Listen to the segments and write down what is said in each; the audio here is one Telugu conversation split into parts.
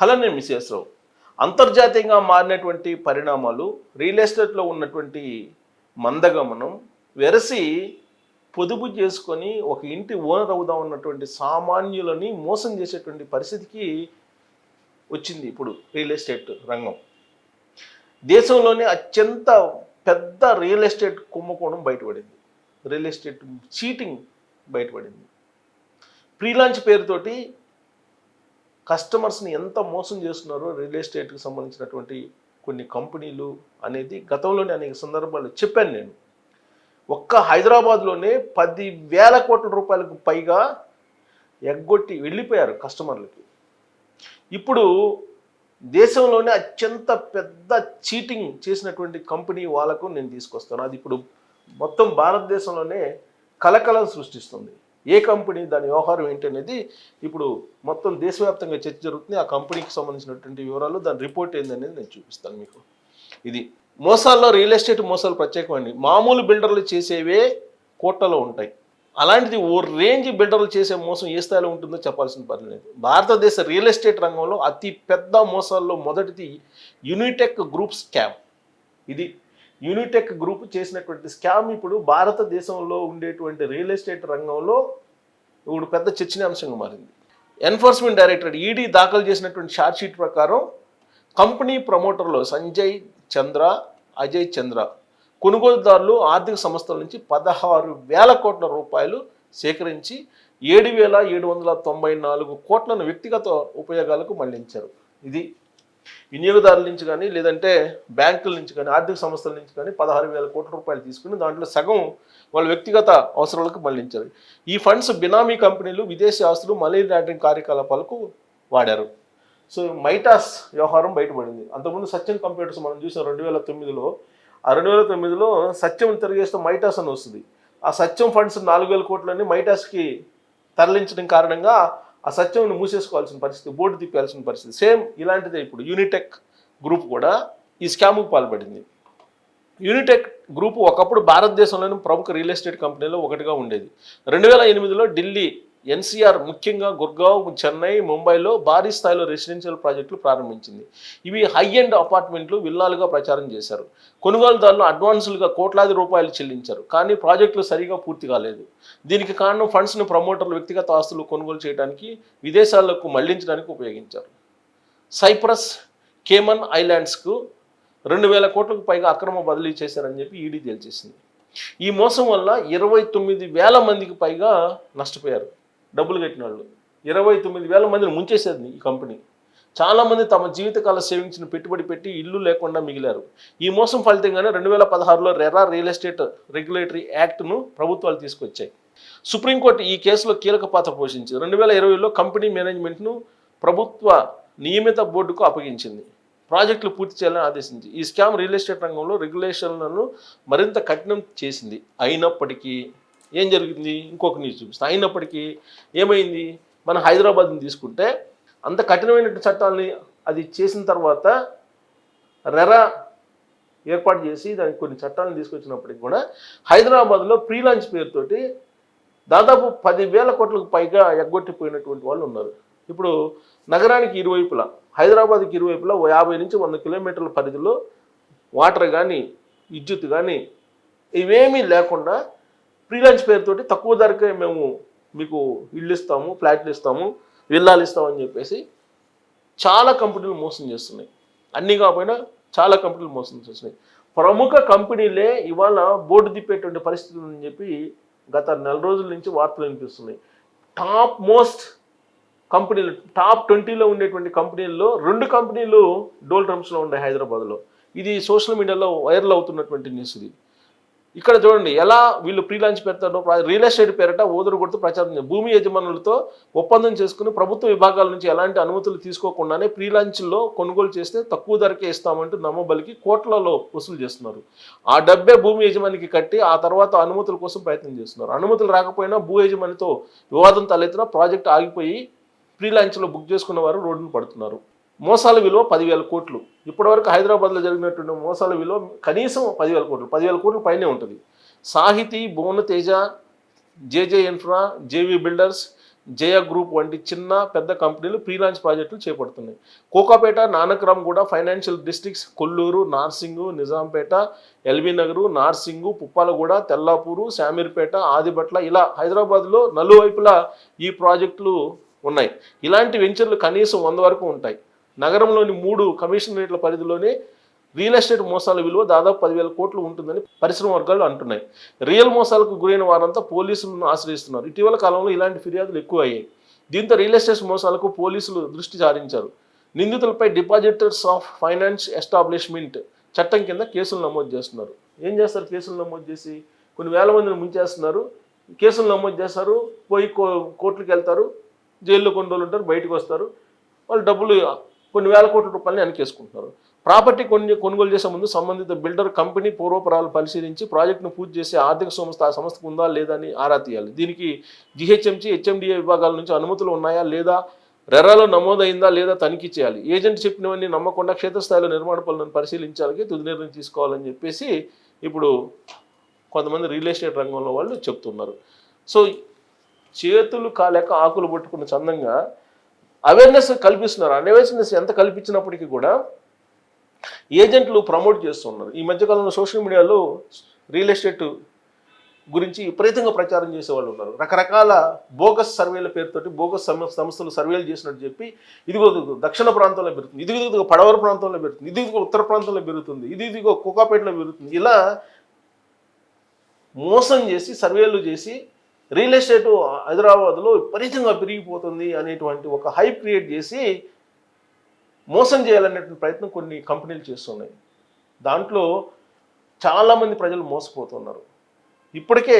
హలో, నేను మిస్ రావు. అంతర్జాతీయంగా మారినటువంటి పరిణామాలు, రియల్ ఎస్టేట్లో ఉన్నటువంటి మందగమనం వెరసి పొదుపు చేసుకొని ఒక ఇంటి ఓనర్ అవుదాం ఉన్నటువంటి సామాన్యులని మోసం చేసేటువంటి పరిస్థితికి వచ్చింది ఇప్పుడు రియల్ ఎస్టేట్ రంగం. దేశంలోనే అత్యంత పెద్ద రియల్ ఎస్టేట్ కుంభకోణం బయటపడింది. రియల్ ఎస్టేట్ చీటింగ్ బయటపడింది. ప్రీలాంచ్ పేరుతోటి కస్టమర్స్ని ఎంత మోసం చేస్తున్నారో రియల్ ఎస్టేట్కి సంబంధించినటువంటి కొన్ని కంపెనీలు అనేది గతంలోనే అనేక సందర్భాలు చెప్పాను నేను. ఒక్క హైదరాబాద్లోనే 10,000 కోట్ల రూపాయలకు పైగా ఎగ్గొట్టి వెళ్ళిపోయారు కస్టమర్లకి. ఇప్పుడు దేశంలోనే అత్యంత పెద్ద చీటింగ్ చేసినటువంటి కంపెనీ వాళ్ళకు నేను తీసుకొస్తాను. అది ఇప్పుడు మొత్తం భారతదేశంలోనే కలకలం సృష్టిస్తుంది. ఏ కంపెనీ, దాని వ్యవహారం ఏంటి అనేది ఇప్పుడు మొత్తం దేశవ్యాప్తంగా చర్చ జరుగుతుంది. ఆ కంపెనీకి సంబంధించినటువంటి వివరాలు, దాని రిపోర్ట్ ఏందనేది నేను చూపిస్తాను మీకు. ఇది మోసాల్లో రియల్ ఎస్టేట్ మోసాలు ప్రత్యేకమండి. మామూలు బిల్డర్లు చేసేవే కోట్లలో ఉంటాయి. అలాంటిది ఓ రేంజ్ బిల్డర్లు చేసే మోసం ఏ స్థాయిలో ఉంటుందో చెప్పాల్సిన పని లేదు. భారతదేశ రియల్ ఎస్టేట్ రంగంలో అతి పెద్ద మోసాల్లో మొదటిది యూనిటెక్ గ్రూప్ స్కామ్. ఇది యూనిటెక్ గ్రూప్ చేసినటువంటి స్కామ్ ఇప్పుడు భారతదేశంలో ఉండేటువంటి రియల్ ఎస్టేట్ రంగంలో ఇప్పుడు పెద్ద చర్చనీయాంశంగా మారింది. ఎన్ఫోర్స్మెంట్ డైరెక్టరేట్ ఈడీ దాఖలు చేసినటువంటి ఛార్జ్షీట్ ప్రకారం కంపెనీ ప్రమోటర్లు సంజయ్ చంద్ర, అజయ్ చంద్ర కొనుగోలుదారులు ఆర్థిక సంస్థల నుంచి 16,000 కోట్ల రూపాయలు సేకరించి 7,794 కోట్లను వ్యక్తిగత ఉపయోగాలకు మళ్లించారు. ఇది వినియోగదారుల నుంచి కానీ, లేదంటే బ్యాంకుల నుంచి కానీ, ఆర్థిక సంస్థల నుంచి కానీ 16,000 కోట్ల రూపాయలు తీసుకుని దాంట్లో సగం వాళ్ళ వ్యక్తిగత అవసరాలకు మళ్లించారు. ఈ ఫండ్స్ బినామీ కంపెనీలు, విదేశీ ఆస్తులు, మనీ లాండరింగ్ కార్యకలాపాలకు వాడారు. సో మైటాస్ వ్యవహారం బయటపడింది. అంతకుముందు సత్యం కంప్యూటర్స్ మనం చూసాం 2009లో. ఆ 2009లో సత్యం తిరిగేస్తే మైటాస్ అని వస్తుంది. ఆ సత్యం ఫండ్స్ 4,000 కోట్లని మైటాస్కి తరలించడం కారణంగా ఆ సత్యంను మూసేసుకోవాల్సిన పరిస్థితి, బోర్డు తిప్పాల్సిన పరిస్థితి. సేమ్ ఇలాంటిదే ఇప్పుడు యూనిటెక్ గ్రూప్ కూడా ఈ స్కామ్కు పాల్పడింది. యూనిటెక్ గ్రూప్ ఒకప్పుడు భారతదేశంలోని ప్రముఖ రియల్ ఎస్టేట్ కంపెనీలో ఒకటిగా ఉండేది. 2008లో ఢిల్లీ, ఎన్సీఆర్, ముఖ్యంగా గుర్గావ్, చెన్నై, ముంబైలో భారీ స్థాయిలో రెసిడెన్షియల్ ప్రాజెక్టులు ప్రారంభించింది. ఇవి హై ఎండ్ అపార్ట్మెంట్లు, విల్లాలుగా ప్రచారం చేశారు. కొనుగోలుదారులు అడ్వాన్సులుగా కోట్లాది రూపాయలు చెల్లించారు. కానీ ప్రాజెక్టులు సరిగా పూర్తి కాలేదు. దీనికి కారణం ఫండ్స్ను ప్రమోటర్లు వ్యక్తిగత ఆస్తులు కొనుగోలు చేయడానికి, విదేశాలకు మళ్లించడానికి ఉపయోగించారు. సైప్రస్, కేమన్ ఐలాండ్స్కు 2,000 కోట్లకు పైగా అక్రమ బదిలీ చేశారని చెప్పి ఈడీ తేల్చేసింది. ఈ మోసం వల్ల 29,000 మందికి పైగా నష్టపోయారు. డబ్బులు కట్టిన వాళ్ళు 29,000 మందిని ముంచేసేది ఈ కంపెనీ. చాలామంది తమ జీవితకాల సేవింగ్స్ని పెట్టుబడి పెట్టి ఇల్లు లేకుండా మిగిలారు. ఈ మోసం ఫలితంగానే 2016లో రెరా రియల్ ఎస్టేట్ రెగ్యులేటరీ యాక్ట్ను ప్రభుత్వాలు తీసుకొచ్చాయి. సుప్రీంకోర్టు ఈ కేసులో కీలక పాత్ర పోషించింది. 2020లో కంపెనీ మేనేజ్మెంట్ను ప్రభుత్వ నియమిత బోర్డుకు అప్పగించింది. ప్రాజెక్టులు పూర్తి చేయాలని ఆదేశించి ఈ స్కామ్ రియల్ ఎస్టేట్ రంగంలో రెగ్యులేషన్లను మరింత కఠినం చేసింది. అయినప్పటికీ ఏం జరిగింది, ఇంకొక న్యూస్ చూపిస్తాను. అయినప్పటికీ ఏమైంది, మన హైదరాబాద్ని తీసుకుంటే అంత కఠినమైన చట్టాలని అది చేసిన తర్వాత రెరా ఏర్పాటు చేసి దానికి కొన్ని చట్టాలను తీసుకొచ్చినప్పటికీ కూడా హైదరాబాద్లో ప్రీలాంచ్ పేరుతోటి దాదాపు 10,000 కోట్లకు పైగా ఎగ్గొట్టిపోయినటువంటి వాళ్ళు ఉన్నారు. ఇప్పుడు నగరానికి ఇరువైపులా, హైదరాబాద్కి ఇరువైపులా 50 నుంచి 100 కిలోమీటర్ల పరిధిలో వాటర్ కానీ, విద్యుత్ కానీ ఇవేమీ లేకుండా ప్రీలాంచ్ పేరుతోటి తక్కువ ధరకే మేము మీకు ఇళ్ళు ఇస్తాము, ఫ్లాట్లు ఇస్తాము, విల్లాలు ఇస్తామని చెప్పేసి చాలా కంపెనీలు మోసం చేస్తున్నాయి. అన్నీ కాకపోయినా చాలా కంపెనీలు మోసం చేస్తున్నాయి. ప్రముఖ కంపెనీలే ఇవాళ బోర్డు తిప్పేటువంటి పరిస్థితి ఉందని చెప్పి గత 4 రోజుల నుంచి వార్తలు వినిపిస్తున్నాయి. టాప్ మోస్ట్ కంపెనీలు, టాప్ 20లో ఉండేటువంటి కంపెనీల్లో 2 కంపెనీలు డోల్ డ్రమ్స్లో ఉన్నాయి హైదరాబాద్లో. ఇది సోషల్ మీడియాలో వైరల్ అవుతున్నటువంటి న్యూస్. ఇది ఇక్కడ చూడండి ఎలా వీళ్ళు ప్రీలాంచ్ పెడతారో. రియల్ ఎస్టేట్ పేరట ఓదరు కొడుతూ ప్రచారం, భూమి యజమానులతో ఒప్పందం చేసుకుని ప్రభుత్వ విభాగాల నుంచి ఎలాంటి అనుమతులు తీసుకోకుండానే ప్రీలాంచ్లో కొనుగోలు చేస్తే తక్కువ ధరకే ఇస్తామంటూ నమ్మబలికి కోట్లలో వసూలు చేస్తున్నారు. ఆ డబ్బే భూమి యజమానికి కట్టి ఆ తర్వాత అనుమతుల కోసం ప్రయత్నం చేస్తున్నారు. అనుమతులు రాకపోయినా భూ యజమానితో వివాదం తలెత్తిన ప్రాజెక్ట్ ఆగిపోయి ప్రీలాంచ్లో బుక్ చేసుకున్న వారు రోడ్డును పడుతున్నారు. మోసాల విలువ 10,000 కోట్లు. ఇప్పటివరకు హైదరాబాద్లో జరిగినటువంటి మోసాల విలువ కనీసం 10,000 కోట్లు, 10,000 కోట్ల పైనే ఉంటుంది. సాహితీ, భువన తేజ, జేజే ఇన్ఫ్రా, జేవీ బిల్డర్స్, జయ గ్రూప్ వంటి చిన్న పెద్ద కంపెనీలు ప్రీ లాంచ్ ప్రాజెక్టులు చేపడుతున్నాయి. కోకాపేట, నానక్రామ్ కూడా financial districts, Kollur, Narsingi, Nizampet, LB Nagar, Narsingi, Puppalaguda, Tellapur, Shamirpet, Adibatla ఇలా హైదరాబాద్లో నలువైపులా ఈ ప్రాజెక్టులు ఉన్నాయి. ఇలాంటి వెంచర్లు కనీసం 100 వరకు ఉంటాయి. నగరంలోని 3 కమిషనరేట్ల పరిధిలోనే రియల్ ఎస్టేట్ మోసాల విలువ దాదాపు 10,000 కోట్లు ఉంటుందని పరిశ్రమ వర్గాలు అంటున్నాయి. రియల్ మోసాలకు గురైన వారంతా పోలీసులను ఆశ్రయిస్తున్నారు. ఇటీవల కాలంలో ఇలాంటి ఫిర్యాదులు ఎక్కువ అయ్యాయి. దీంతో రియల్ ఎస్టేట్ మోసాలకు పోలీసులు దృష్టి సారించారు. నిందితులపై డిపాజిటర్స్ ఆఫ్ ఫైనాన్స్ ఎస్టాబ్లిష్మెంట్ చట్టం కింద కేసులు నమోదు చేస్తున్నారు. ఏం చేస్తారు? కేసులు నమోదు చేసి కొన్ని వేల మందిని ముంచేస్తున్నారు. కేసులు నమోదు చేస్తారు, పోయి కోర్టులకు వెళ్తారు, జైల్లో కొన్ని రోజులు ఉంటారు, బయటకు వస్తారు. వాళ్ళు డబ్బులు కొన్ని వేల కోట్ల రూపాయలని వెనకేసుకుంటున్నారు. ప్రాపర్టీ కొనుగోలు చేసే ముందు సంబంధిత బిల్డర్ కంపెనీ పూర్వపరాలు పరిశీలించి ప్రాజెక్టును పూర్తి చేసే ఆర్థిక సంస్థ ఆ సంస్థకు ఉందా లేదా అని ఆరా తీయాలి. దీనికి జిహెచ్ఎంసీ, హెచ్ఎండిఏ విభాగాల నుంచి అనుమతులు ఉన్నాయా లేదా, రెరాలో నమోదైందా లేదా తనిఖీ చేయాలి. ఏజెంట్ చెప్పినవన్నీ నమ్మకుండా క్షేత్రస్థాయిలో నిర్మాణ పనులను పరిశీలించాలి, తుది నిర్ణయం తీసుకోవాలని చెప్పేసి ఇప్పుడు కొంతమంది రియల్ ఎస్టేట్ రంగంలో వాళ్ళు చెప్తున్నారు. సో చేతులు కాలేక ఆకులు పట్టుకున్న చందంగా అవేర్నెస్ కల్పిస్తున్నారు. అవేర్నెస్ ఎంత కల్పించినప్పటికీ కూడా ఏజెంట్లు ప్రమోట్ చేస్తున్నారు. ఈ మధ్యకాలంలో సోషల్ మీడియాలో రియల్ ఎస్టేట్ గురించి విపరీతంగా ప్రచారం చేసేవాళ్ళు ఉన్నారు. రకరకాల బోగస్ సర్వేల పేరుతోటి బోగస్ సంస్థలు సర్వేలు చేసినట్టు చెప్పి ఇదిగో దక్షిణ ప్రాంతంలో పెరుగుతుంది, ఇదిగో పడవర ప్రాంతంలో పెరుగుతుంది, ఇదిగో ఉత్తర ప్రాంతంలో పెరుగుతుంది, ఇదిగో కోకాపేటలో పెరుగుతుంది, ఇలా మోసం చేసి సర్వేలు చేసి రియల్ ఎస్టేట్ హైదరాబాద్లో విపరీతంగా పెరిగిపోతుంది అనేటువంటి ఒక హైప్ క్రియేట్ చేసి మోసం చేయాలనేటువంటి ప్రయత్నం కొన్ని కంపెనీలు చేస్తున్నాయి. దాంట్లో చాలామంది ప్రజలు మోసపోతున్నారు. ఇప్పటికే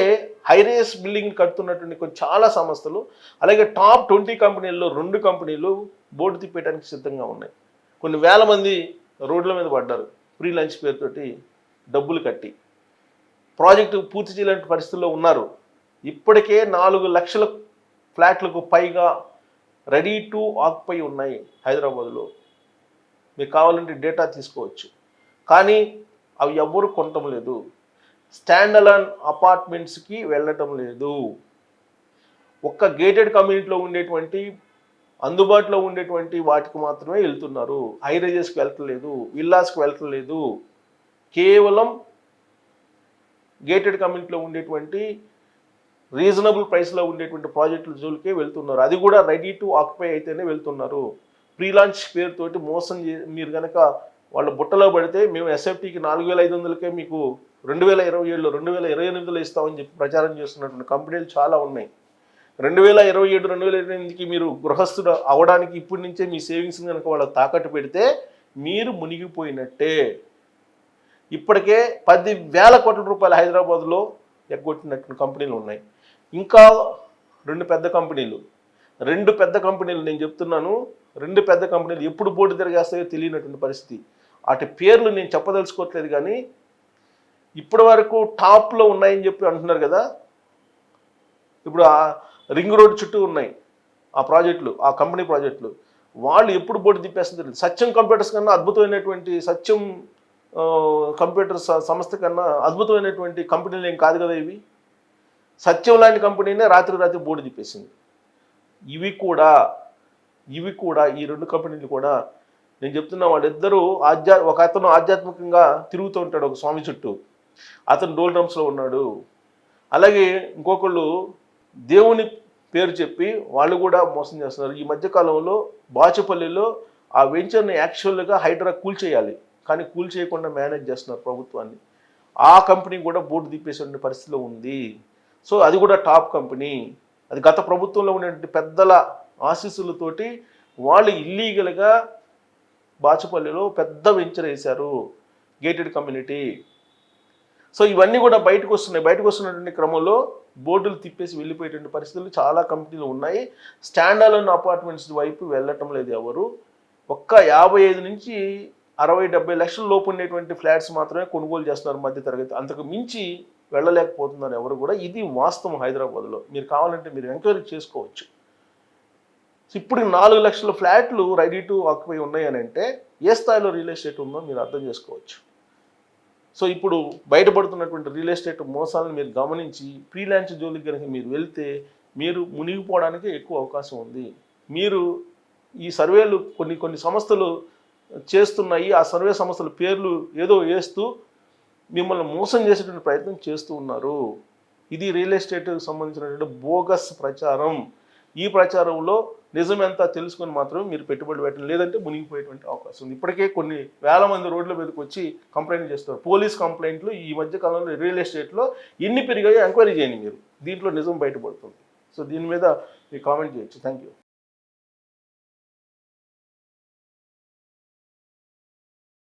హైరేస్ బిల్డింగ్ కడుతున్నటువంటి కొన్ని చాలా సంస్థలు, అలాగే టాప్ 20 కంపెనీల్లో 2 కంపెనీలు బోర్డు తిప్పేయడానికి సిద్ధంగా ఉన్నాయి. కొన్ని వేల మంది రోడ్ల మీద పడ్డారు ప్రీ లంచ్ పేరుతోటి డబ్బులు కట్టి. ప్రాజెక్టు పూర్తి చేయలేని పరిస్థితుల్లో ఉన్నారు. ఇప్పటికే 4 లక్షల ఫ్లాట్లకు పైగా రెడీ టు ఆక్యుపై ఉన్నాయి హైదరాబాద్లో. మీకు కావాలంటే డేటా తీసుకోవచ్చు. కానీ అవి ఎవ్వరు కొనటం లేదు. స్టాండ్ అలోన్ అపార్ట్మెంట్స్కి వెళ్ళటం లేదు. ఒక్క గేటెడ్ కమ్యూనిటీలో ఉండేటువంటి అందుబాటులో ఉండేటువంటి వాటికి మాత్రమే వెళ్తున్నారు. హై రైజెస్కి వెళ్ళటం లేదు, విల్లాస్కి వెళ్ళటం లేదు. కేవలం గేటెడ్ కమ్యూనిటీలో ఉండేటువంటి రీజనబుల్ ప్రైస్లో ఉండేటువంటి ప్రాజెక్టుల జోలికే వెళ్తున్నారు. అది కూడా రెడీ టు ఆక్యుపై అయితేనే వెళ్తున్నారు. ప్రీ లాంచ్ పేరుతోటి మోసం మీరు కనుక వాళ్ళ బుట్టలో పడితే మేము ఎస్ఎఫ్టీకి 4,500కే మీకు 2027లో 2028లో ఇస్తామని చెప్పి ప్రచారం చేస్తున్నటువంటి కంపెనీలు చాలా ఉన్నాయి. 2027 2028కి మీరు గృహస్థుడు అవడానికి ఇప్పటి నుంచే మీ సేవింగ్స్ కనుక వాళ్ళకి తాకట్టు పెడితే మీరు మునిగిపోయినట్టే. ఇప్పటికే 10,000 కోట్ల రూపాయలు హైదరాబాద్లో ఎగ్గొట్టినటువంటి కంపెనీలు ఉన్నాయి. ఇంకా 2 పెద్ద కంపెనీలు నేను చెప్తున్నాను. 2 పెద్ద కంపెనీలు ఎప్పుడు బోర్డు తిరిగేస్తాయో తెలియనటువంటి పరిస్థితి. వాటి పేర్లు నేను చెప్పదలుచుకోవట్లేదు, కానీ ఇప్పటి వరకు టాప్లో ఉన్నాయని చెప్పి అంటున్నారు కదా. ఇప్పుడు ఆ రింగ్ రోడ్ చుట్టూ ఉన్నాయి ఆ ప్రాజెక్టులు, ఆ కంపెనీ ప్రాజెక్టులు. వాళ్ళు ఎప్పుడు బోర్డు తిప్పేస్తుందో తెలియదు. సత్యం కంప్యూటర్స్ కన్నా అద్భుతమైనటువంటి సత్యం కంప్యూటర్స్ సంస్థ కన్నా అద్భుతమైనటువంటి కంపెనీలు ఏం కాదు కదా ఇవి. సత్యం లాంటి కంపెనీనే రాత్రి బోర్డు తిప్పేసింది. ఇవి కూడా ఈ 2 కంపెనీలు కూడా నేను చెప్తున్నా, వాళ్ళిద్దరూ ఒక అతను ఆధ్యాత్మికంగా తిరుగుతూ ఉంటాడు ఒక స్వామి చుట్టూ, అతను డోల్ డ్రమ్స్లో ఉన్నాడు. అలాగే ఇంకొకళ్ళు దేవుని పేరు చెప్పి వాళ్ళు కూడా మోసం చేస్తున్నారు. ఈ మధ్యకాలంలో బాచుపల్లిలో ఆ వెంచర్ని యాక్చువల్గా హైడ్రా కూల్చేయాలి, కానీ కూల్చేయకుండా మేనేజ్ చేస్తున్నారు ప్రభుత్వాన్ని. ఆ కంపెనీ కూడా బోర్డు తిప్పేసే పరిస్థితిలో ఉంది. సో అది కూడా టాప్ కంపెనీ. అది గత ప్రభుత్వంలో ఉన్నటువంటి పెద్దల ఆశీస్సులతోటి వాళ్ళు ఇల్లీగల్గా బాచుపల్లిలో పెద్ద వెంచర్ వేశారు, గేటెడ్ కమ్యూనిటీ. సో ఇవన్నీ కూడా బయటకు వస్తున్నటువంటి క్రమంలో బోర్డులు తిప్పేసి వెళ్ళిపోయేటువంటి పరిస్థితులు చాలా కంపెనీలు ఉన్నాయి. స్టాండ్ అలోన్ అపార్ట్మెంట్స్ వైపు వెళ్ళటం లేదు ఎవరు. ఒక్క 55 నుంచి 60-70 లక్షల లోపు ఉండేటువంటి ఫ్లాట్స్ మాత్రమే కొనుగోలు చేస్తున్నారు మధ్యతరగతి. అంతకు మించి వెళ్ళలేకపోతున్నారు ఎవరు కూడా. ఇది వాస్తవం హైదరాబాద్లో. మీరు కావాలంటే మీరు ఎంక్వైరీ చేసుకోవచ్చు. ఇప్పుడు 4 లక్షల ఫ్లాట్లు రెడీ టు ఆక్యుపై ఉన్నాయి అని అంటే ఏ స్థాయిలో రియల్ ఎస్టేట్ ఉందో మీరు అర్థం చేసుకోవచ్చు. సో ఇప్పుడు బయటపడుతున్నటువంటి రియల్ ఎస్టేట్ మోసాలను మీరు గమనించి ఫ్రీలాన్స్ జోలికి కనుక మీరు వెళ్తే మీరు మునిగిపోవడానికి ఎక్కువ అవకాశం ఉంది. మీరు ఈ సర్వేలు కొన్ని సంస్థలు చేస్తున్నాయి, ఆ సర్వే సంస్థల పేర్లు ఏదో వేస్తూ మిమ్మల్ని మోసం చేసేటువంటి ప్రయత్నం చేస్తూ ఉన్నారు. ఇది రియల్ ఎస్టేట్కి సంబంధించినటువంటి బోగస్ ప్రచారం. ఈ ప్రచారంలో నిజమెంతా తెలుసుకొని మాత్రమే మీరు పెట్టుబడి పెట్టండి, లేదంటే మునిగిపోయేటువంటి అవకాశం ఉంది. ఇప్పటికే కొన్ని వేల మంది రోడ్ల మీదకి వచ్చి కంప్లైంట్ చేస్తారు. పోలీస్ కంప్లైంట్లు ఈ మధ్య కాలంలో రియల్ ఎస్టేట్లో ఎన్ని పెరిగాయో ఎంక్వైరీ చేయండి మీరు, దీంట్లో నిజం బయటపడుతుంది. సో దీని మీద మీరు కామెంట్ చేయొచ్చు. Thank you.